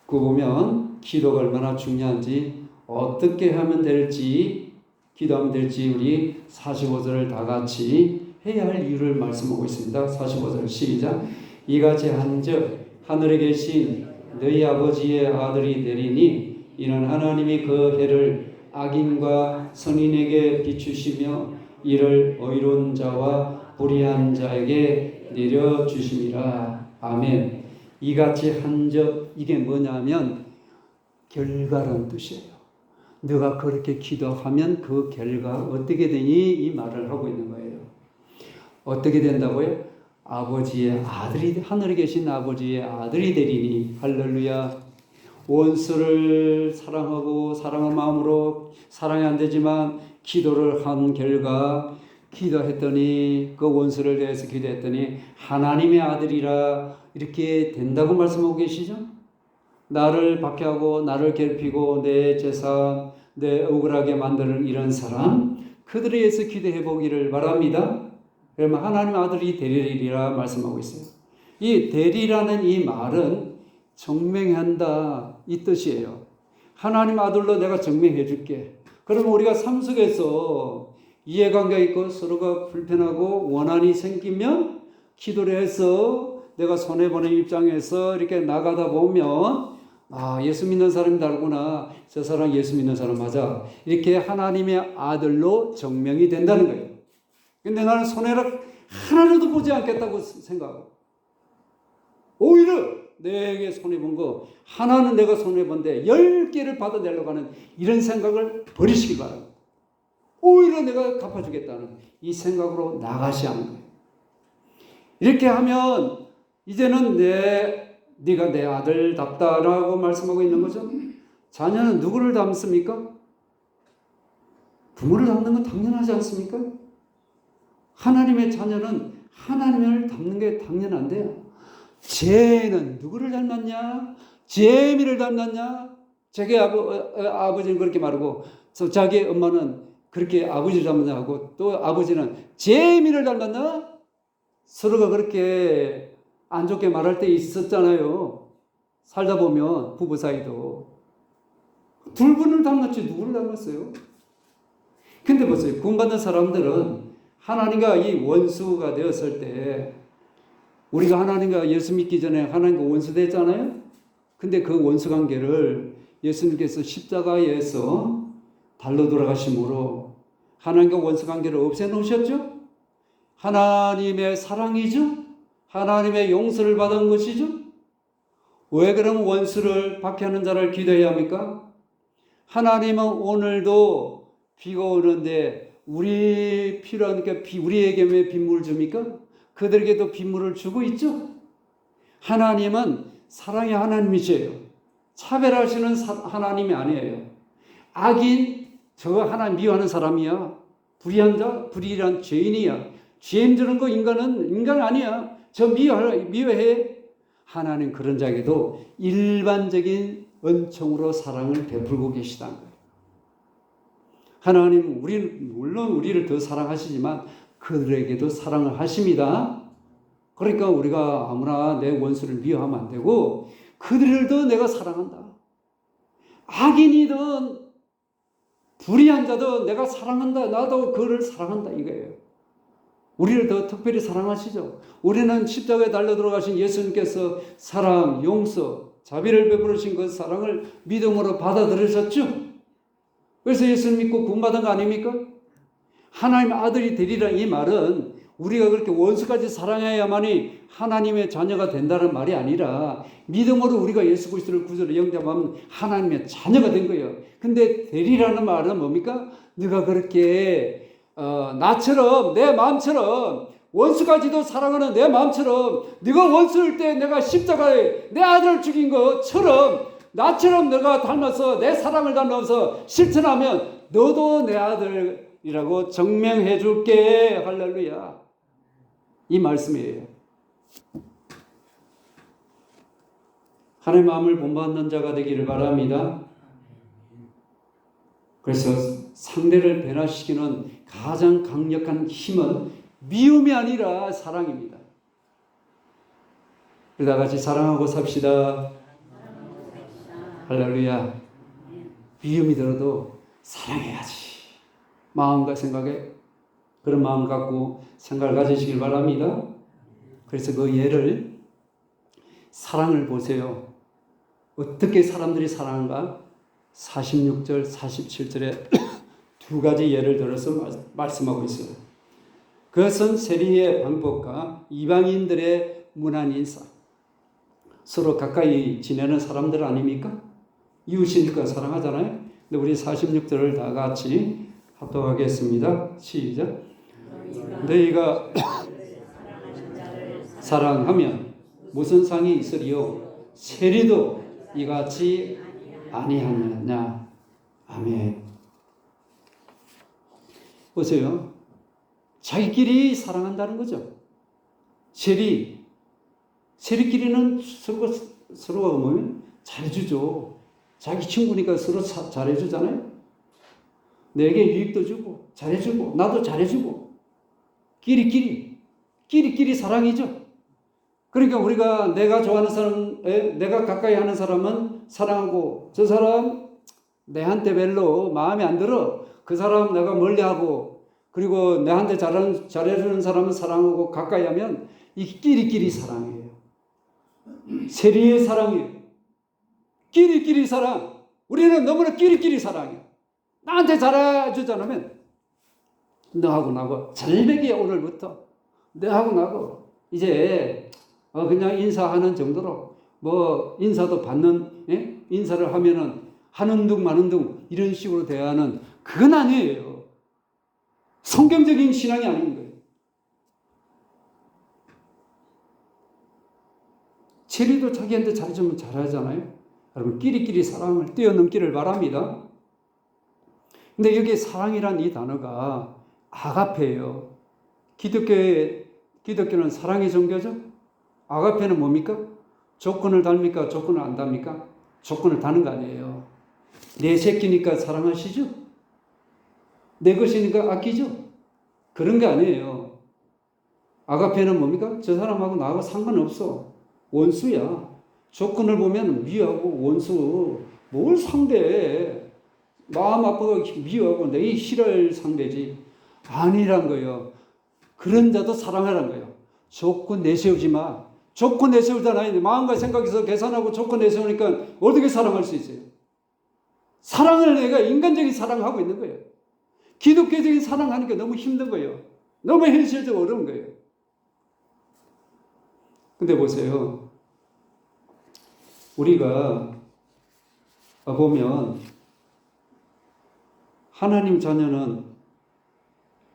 보면 기도가 얼마나 중요한지, 어떻게 하면 될지, 기도하면 될지 우리 45절을 다 같이 해야 할 이유를 말씀하고 있습니다. 45절 시작. 이같이 한즉 하늘에 계신 너희 아버지의 아들이 되리니 이는 하나님이 그 해를 악인과 선인에게 비추시며 이를 의로운 자와 불의한 자에게 내려주심이라. 아멘. 이같이 한즉, 이게 뭐냐면 결과라는 뜻이에요. 너가 그렇게 기도하면 그 결과 어떻게 되니? 이 말을 하고 있는 거예요. 어떻게 된다고요? 아버지의 아들이, 하늘에 계신 아버지의 아들이 되리니. 할렐루야. 원수를 사랑하고 사랑한 마음으로 사랑이 안 되지만 기도를 한 결과, 기도했더니 그 원수를 대해서 기도했더니 하나님의 아들이라 이렇게 된다고 말씀하고 계시죠? 나를 박해하고 나를 괴롭히고 내 재산, 내 억울하게 만드는 이런 사람, 그들에 의해서 기도해 보기를 바랍니다. 그러면 하나님 아들이 되리리라 말씀하고 있어요. 이 되리라는 이 말은 증명한다 이 뜻이에요. 하나님 아들로 내가 증명해 줄게. 그러면 우리가 삶 속에서 이해관계가 있고 서로가 불편하고 원한이 생기면 기도를 해서 내가 손해보는 입장에서 이렇게 나가다 보면 예수 믿는 사람이 다르구나. 저 사람 예수 믿는 사람 맞아. 이렇게 하나님의 아들로 증명이 된다는 거예요. 근데 나는 손해를 하나라도 보지 않겠다고 생각하고 오히려 내게 손해본 거 하나는 내가 손해본데 10개를 받아내려고 하는 이런 생각을 버리시기 바랍니다. 오히려 내가 갚아주겠다는 이 생각으로 나가셔야 하는 거예요. 이렇게 하면 이제는 네가 내 아들답다라고 말씀하고 있는 거죠. 자녀는 누구를 닮습니까? 부모를 닮는 건 당연하지 않습니까? 하나님의 자녀는 하나님을 닮는 게 당연한데요. 쟤는 누구를 닮았냐? 제미를 닮았냐? 자기 아버지는 그렇게 말하고 자기 엄마는 그렇게 아버지를 닮았냐 하고 또 아버지는 제미를 닮았나? 서로가 그렇게 안 좋게 말할 때 있었잖아요. 살다 보면 부부 사이도 둘 분을 닮았지 누구를 닮았어요? 근데 보세요. 구원받는 사람들은 하나님과 이 원수가 되었을 때 우리가 하나님과 예수 믿기 전에 하나님과 원수 됐잖아요. 근데 그 원수 관계를 예수님께서 십자가에서 달로 돌아가심으로 하나님과 원수 관계를 없애놓으셨죠. 하나님의 사랑이죠. 하나님의 용서를 받은 것이죠. 왜 그럼 원수를 박해하는 자를 기도해야 합니까? 하나님은 오늘도 비가 오는데 우리 필요하니까 우리에게 왜 빗물을 줍니까? 그들에게도 빗물을 주고 있죠. 하나님은 사랑의 하나님이세요. 차별하시는 하나님이 아니에요. 악인, 저 하나님 미워하는 사람이야. 불의한 자, 불의한 죄인이야. 죄인 주는 거 인간 아니야. 저 미워해. 하나님 그런 자에게도 일반적인 은총으로 사랑을 베풀고 계시다는 거예요. 하나님 물론 우리를 더 사랑하시지만 그들에게도 사랑을 하십니다. 그러니까 우리가 아무나 내 원수를 미워하면 안 되고 그들도 내가 사랑한다. 악인이든 불의한 자든 내가 사랑한다. 나도 그를 사랑한다 이거예요. 우리를 더 특별히 사랑하시죠. 우리는 십자가에 달려 들어가신 예수님께서 사랑, 용서, 자비를 베푸신 그 사랑을 믿음으로 받아들이셨죠. 그래서 예수님 믿고 구원받은 거 아닙니까? 하나님 아들이 되리라 이 말은 우리가 그렇게 원수까지 사랑해야만이 하나님의 자녀가 된다는 말이 아니라 믿음으로 우리가 예수 그리스도를 구주로 영접하면 하나님의 자녀가 된 거예요. 근데 되리라는 말은 뭡니까? 네가 그렇게 나처럼 내 마음처럼 원수까지도 사랑하는 내 마음처럼 네가 원수일 때 내가 십자가에 내 아들을 죽인 것처럼 나처럼 너가 닮아서 내 사랑을 닮아서 실천하면 너도 내 아들 이라고 증명해 줄게. 할렐루야. 이 말씀이에요. 하나님의 마음을 본받는 자가 되기를 바랍니다. 그래서 상대를 변화시키는 가장 강력한 힘은 미움이 아니라 사랑입니다. 우리 다 같이 사랑하고 삽시다. 할렐루야. 미움이 들어도 사랑해야지. 마음과 생각에 그런 마음 갖고 생각을 가지시길 바랍니다. 그래서 그 예를 사랑을 보세요. 어떻게 사람들이 사랑한가? 46절, 47절에 두 가지 예를 들어서 말씀하고 있어요. 그것은 세리의 방법과 이방인들의 문안 인사. 서로 가까이 지내는 사람들 아닙니까? 이웃이니까 사랑하잖아요. 근데 우리 46절을 다 같이 합독하겠습니다. 시작. 너희가 사랑하면 무슨 상이 있으리요? 세리도 이같이 아니하느냐. 아멘. 보세요. 자기끼리 사랑한다는 거죠. 세리끼리는 서로가 뭐면 잘해주죠. 자기 친구니까 서로 잘해주잖아요. 내게 유익도 주고 잘해주고 나도 잘해주고 끼리끼리 사랑이죠. 그러니까 우리가 내가 좋아하는 사람, 내가 가까이 하는 사람은 사랑하고 저 사람 내한테 별로 마음에 안 들어. 그 사람 내가 멀리하고 그리고 내한테 잘해주는 사람은 사랑하고 가까이 하면 이 끼리끼리 사랑이에요. 세리의 사랑이에요. 끼리끼리 사랑. 우리는 너무나 끼리끼리 사랑해요. 나한테 잘해주지 않으면 너하고 나하고 절벽이야. 오늘부터 너하고 나하고 이제 그냥 인사하는 정도로 뭐 인사도 받는 인사를 하면은 하는 둥 마는 둥 이런 식으로 대하는 그건 아니에요. 성경적인 신앙이 아닌 거예요. 체리도 자기한테 잘해주면 잘하잖아요. 여러분 끼리끼리 사랑을 뛰어넘기를 바랍니다. 근데 여기 사랑이란 이 단어가 아가페예요. 기독교는 사랑의 종교죠. 아가페는 뭡니까? 조건을 답니까? 조건을 안 답니까? 조건을 다는 거 아니에요. 내 새끼니까 사랑하시죠? 내 것이니까 아끼죠? 그런 게 아니에요. 아가페는 뭡니까? 저 사람하고 나하고 상관없어. 원수야. 조건을 보면 미워하고 원수. 뭘 상대해. 마음 아파가 미워하고 내 싫어할 상대지. 아니란 거예요. 그런 자도 사랑하란 거예요. 조건 내세우지 마. 조건 내세우잖아요. 마음과 생각에서 계산하고 조건 내세우니까 어떻게 사랑할 수 있어요? 사랑을 내가 인간적인 사랑하고 있는 거예요. 기독교적인 사랑하니까 너무 힘든 거예요. 너무 현실적으로 어려운 거예요. 근데 보세요. 우리가 보면 하나님 자녀는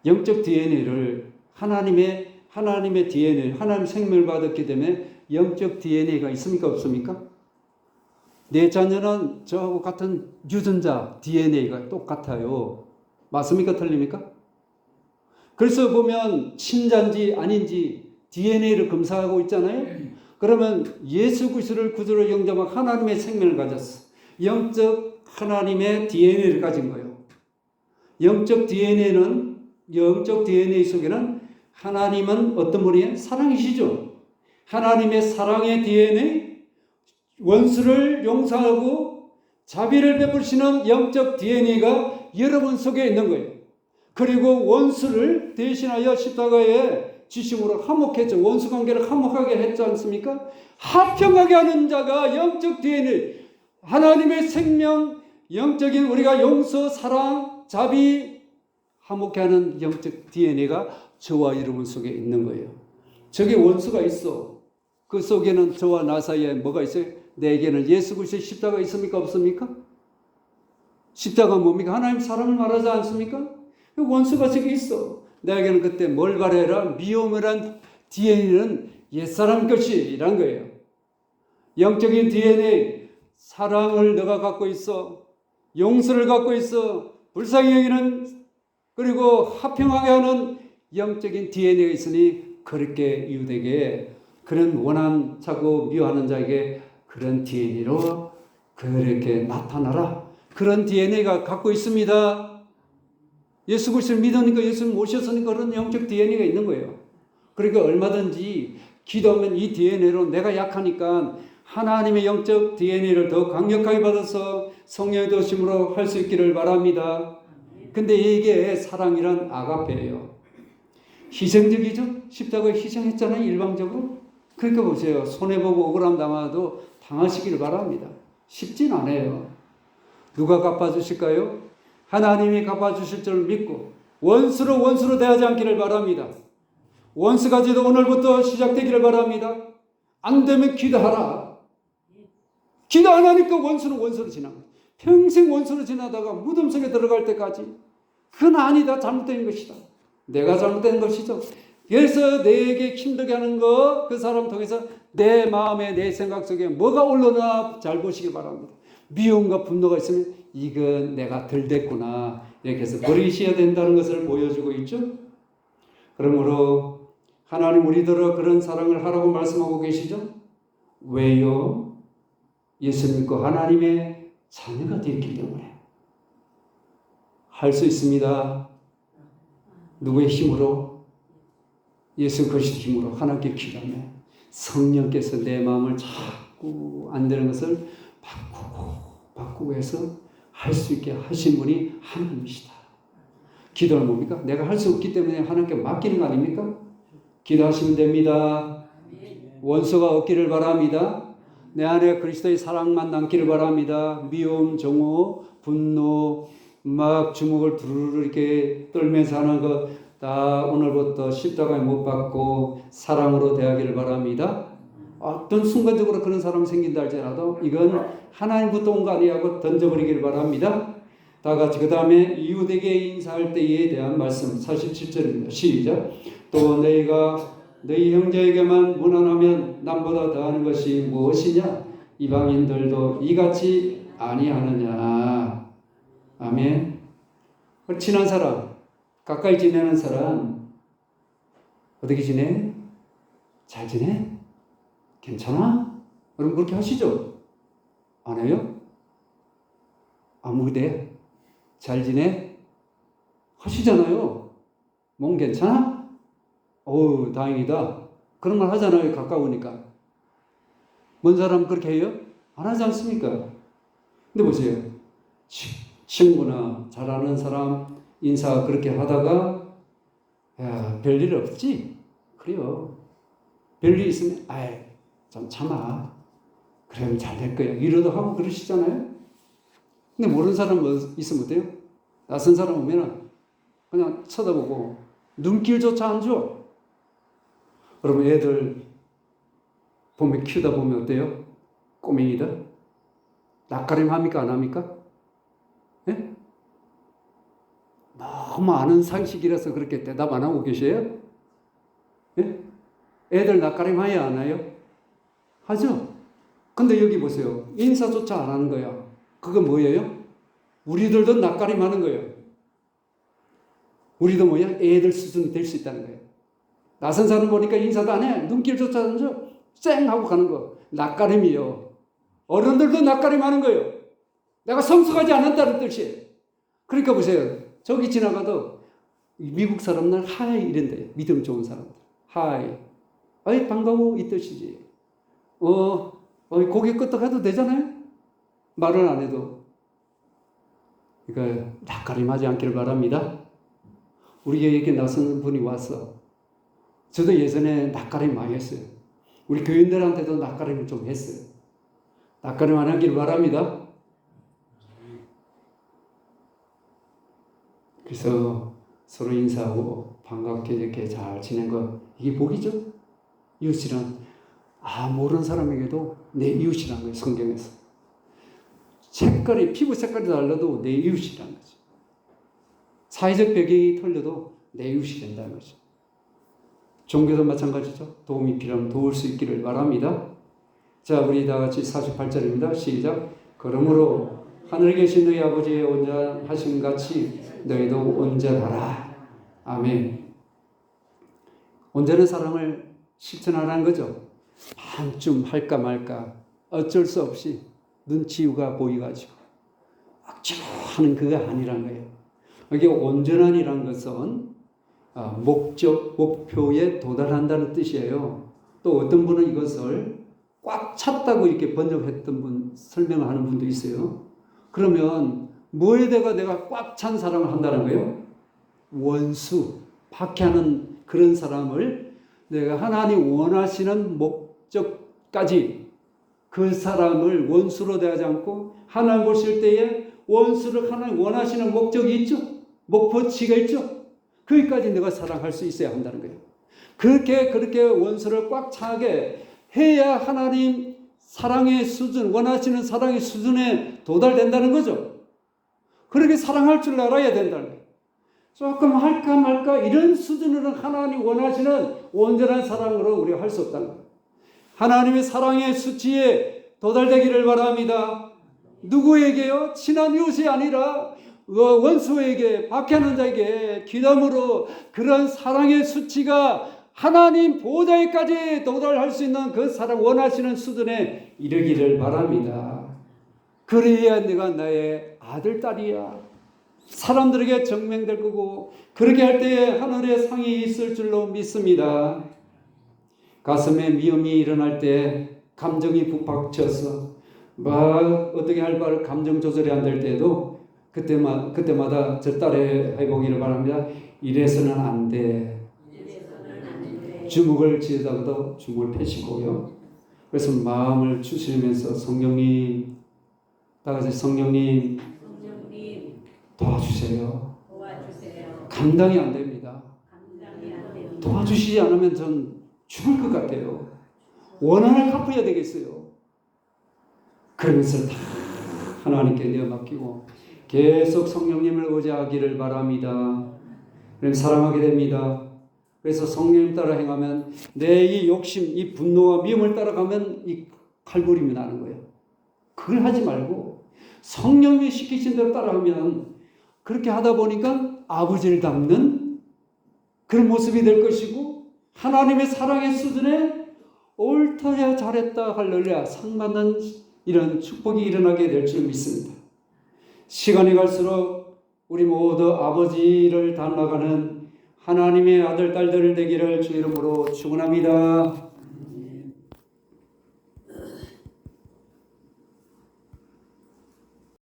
영적 DNA를 하나님의 DNA, 하나님 생명을 받았기 때문에 영적 DNA가 있습니까? 없습니까? 내 자녀는 저하고 같은 유전자 DNA가 똑같아요. 맞습니까? 틀립니까? 그래서 보면 친자인지 아닌지 DNA를 검사하고 있잖아요. 그러면 예수 그리스도를 구주로 영접한 하나님의 생명을 가졌어. 영적 하나님의 DNA를 가진 거예요. 영적 DNA 속에는 하나님은 어떤 분이에요? 사랑이시죠. 하나님의 사랑의 DNA, 원수를 용서하고 자비를 베푸시는 영적 DNA가 여러분 속에 있는 거예요. 그리고 원수를 대신하여 십자가에 지심으로 화목했죠. 원수 관계를 화목하게 했지 않습니까? 화평하게 하는 자가 영적 DNA, 하나님의 생명, 영적인 우리가 용서, 사랑, 자비, 화목해 하는 영적 DNA가 저와 여러분 속에 있는 거예요. 저게 원수가 있어. 그 속에는 저와 나 사이에 뭐가 있어요? 내게는 예수 그리스도의 십자가 있습니까? 없습니까? 십자가 뭡니까? 하나님 사랑을 말하지 않습니까? 원수가 저기 있어. 내게는 그때 뭘 바래라? 미움이란 DNA는 옛사람 것이란 거예요. 영적인 DNA, 사랑을 너가 갖고 있어. 용서를 갖고 있어. 불쌍히 여기는 그리고 화평하게 하는 영적인 DNA가 있으니 그렇게 유대계 그런 원한차고 미워하는 자에게 그런 DNA로 그렇게 나타나라. 그런 DNA가 갖고 있습니다. 예수 그리스도를 믿으니까 예수를 모셨으니까 그런 영적 DNA가 있는 거예요. 그러니까 얼마든지 기도하면 이 DNA로 내가 약하니까 하나님의 영적 DNA를 더 강력하게 받아서 성령의 도심으로 할 수 있기를 바랍니다. 근데 이게 사랑이란 아가페예요. 희생적이죠? 십자가에 희생했잖아요, 일방적으로. 그러니까 보세요. 손해보고 억울함 당하도 당하시기를 바랍니다. 쉽진 않아요. 누가 갚아주실까요? 하나님이 갚아주실 줄 믿고 원수로 대하지 않기를 바랍니다. 원수가지도 오늘부터 시작되기를 바랍니다. 안 되면 기도하라. 기도 안 하니까 원수는 원수로 지나가. 평생 원수로 지나다가 무덤 속에 들어갈 때까지 그건 아니다. 잘못된 것이다. 내가 잘못된 것이죠. 그래서 내게 힘들게 하는 거 그 사람 통해서 내 마음에 내 생각 속에 뭐가 올라오나 잘 보시기 바랍니다. 미움과 분노가 있으면 이건 내가 덜 됐구나. 이렇게 해서 버리셔야 된다는 것을 보여주고 있죠. 그러므로 하나님 우리들은 그런 사랑을 하라고 말씀하고 계시죠. 왜요? 예수 믿고 하나님의 자녀가 되었기 때문에 할 수 있습니다. 누구의 힘으로? 예수 그리스도 힘으로 하나님께 기도하면 성령께서 내 마음을 자꾸 안 되는 것을 바꾸고 해서 할 수 있게 하신 분이 하나님이시다. 기도는 뭡니까? 내가 할 수 없기 때문에 하나님께 맡기는 거 아닙니까? 기도하시면 됩니다. 원수가 없기를 바랍니다. 내 안에 그리스도의 사랑만 남기를 바랍니다. 미움, 정오, 분노, 막 주먹을 두루루 이렇게 떨면서 하는 거 다 오늘부터 십자가에 못 박고 사랑으로 대하기를 바랍니다. 어떤 순간적으로 그런 사람이 생긴다 할지라도 이건 하나님부터 온 거 아니하고 던져버리기를 바랍니다. 다 같이 그 다음에 이웃에게 인사할 때에 대한 말씀 47절입니다. 시작. 또 너희가 너희 형제에게만 무난하면 남보다 더하는 것이 무엇이냐? 이방인들도 이같이 아니하느냐? 아멘. 친한 사람, 가까이 지내는 사람 어떻게 지내? 잘 지내? 괜찮아? 여러분 그렇게 하시죠? 안 해요? 아무데 잘 지내? 하시잖아요. 몸 괜찮아? 어우 다행이다. 그런 말 하잖아요. 가까우니까. 먼 사람 그렇게 해요? 안 하지 않습니까? 근데 보세요. 친구나 잘 아는 사람 인사 그렇게 하다가 야 별일 없지? 그래요. 별일 있으면 아이 좀 참아. 그러면 잘 될 거야. 위로도 하고 그러시잖아요. 근데 모르는 사람 있으면 어때요? 낯선 사람 오면 그냥 쳐다보고 눈길조차 안 줘. 여러분 애들 보면 키우다 보면 어때요? 꼬맹이들 낯가림 합니까 안 합니까? 예? 너무 아는 상식이라서 그렇게 대답 안 하고 계세요? 예? 애들 낯가림 하여 안 해요? 하죠? 근데 여기 보세요. 인사조차 안 하는 거야. 그거 뭐예요? 우리들도 낯가림 하는 거예요. 우리도 뭐야? 애들 수준이 될 수 있다는 거예요. 낯선 사람 보니까 인사도 안 해. 눈길조차 안 줘. 쌩 하고 가는 거. 낯가림이요. 어른들도 낯가림 하는 거예요. 내가 성숙하지 않았다는 뜻이에요. 그러니까 보세요. 저기 지나가도 미국 사람들 하이 이런데 믿음 좋은 사람들. 하이. 아이 반가워 이 뜻이지. 고개 끄덕해도 되잖아요. 말을 안 해도. 그러니까 낯가림하지 않기를 바랍니다. 우리에게 낯선 분이 왔어. 저도 예전에 낯가림 많이 했어요. 우리 교인들한테도 낯가림을 좀 했어요. 낯가림 안 하기를 바랍니다. 그래서 서로 인사하고 반갑게 이렇게 잘 지낸 거 이게 복이죠. 이웃이란 모르는 사람에게도 내 이웃이란 거예요. 성경에서. 색깔이 피부 색깔이 달라도 내 이웃이란 거죠. 사회적 배경이 틀려도 내 이웃이 된다는 거죠. 종교도 마찬가지죠. 도움이 필요하면 도울 수 있기를 바랍니다. 자, 우리 다 같이 48절입니다. 시작. 그러므로 하늘에 계신 너희 아버지의 온전하심 같이 너희도 온전하라. 아멘. 온전한 사랑을 실천하라는 거죠. 반쯤 할까 말까 어쩔 수 없이 눈치가 보여가지고 억지로 하는 그게 아니란 거예요. 이게 온전한이란 것은 목적, 목표에 도달한다는 뜻이에요. 또 어떤 분은 이것을 꽉 찼다고 이렇게 번역했던 분, 설명하는 분도 있어요. 그러면 뭐에다가 내가 꽉 찬 사랑을 한다는 거예요? 원수, 박해하는 그런 사람을 내가 하나님 원하시는 목적까지 그 사람을 원수로 대하지 않고 하나님 보실 때에 원수를 하나님 원하시는 목적이 있죠. 목표치가 있죠. 거기까지 내가 사랑할 수 있어야 한다는 거예요. 그렇게 원수를 꽉 차게 해야 하나님 사랑의 수준, 원하시는 사랑의 수준에 도달된다는 거죠. 그렇게 사랑할 줄 알아야 된다는 거예요. 조금 할까 말까 이런 수준으로는 하나님 원하시는 온전한 사랑으로 우리가 할 수 없다는 거예요. 하나님의 사랑의 수치에 도달되기를 바랍니다. 누구에게요? 친한 이웃이 아니라 원수에게, 박해하는 자에게 기담으로 그런 사랑의 수치가 하나님 보호자에까지 도달할 수 있는 그 사랑 원하시는 수준에 이르기를 바랍니다. 그래야 내가 나의 아들, 딸이야. 사람들에게 증명될 거고 그렇게 할 때에 하늘의 상이 있을 줄로 믿습니다. 가슴에 미움이 일어날 때 감정이 북받쳐서 막 어떻게 할 바를 감정 조절이 안 될 때도 그때마다 저 딸의 해보기를 바랍니다. 이래서는 안 돼. 주먹을 쥐다가도 주먹을 펴시고요. 그래서 마음을 추스리면서 성령님, 다 같이 성령님 도와주세요. 감당이 안 됩니다. 도와주시지 않으면 전 죽을 것 같아요. 원한을 갚아야 되겠어요. 그러면서 다 하나님께 내어맡기고 계속 성령님을 의지하기를 바랍니다. 그럼 사랑하게 됩니다. 그래서 성령님 따라 행하면 내 이 욕심, 이 분노와 미움을 따라가면 이 칼부림이 나는 거예요. 그걸 하지 말고 성령님이 시키신 대로 따라하면 그렇게 하다 보니까 아버지를 닮는 그런 모습이 될 것이고 하나님의 사랑의 수준에 옳다야 잘했다 할렐루야 상 받는 이런 축복이 일어나게 될 줄 믿습니다. 시간이 갈수록 우리 모두 아버지를 닮아가는 하나님의 아들, 딸들 되기를 주 이름으로 축원합니다.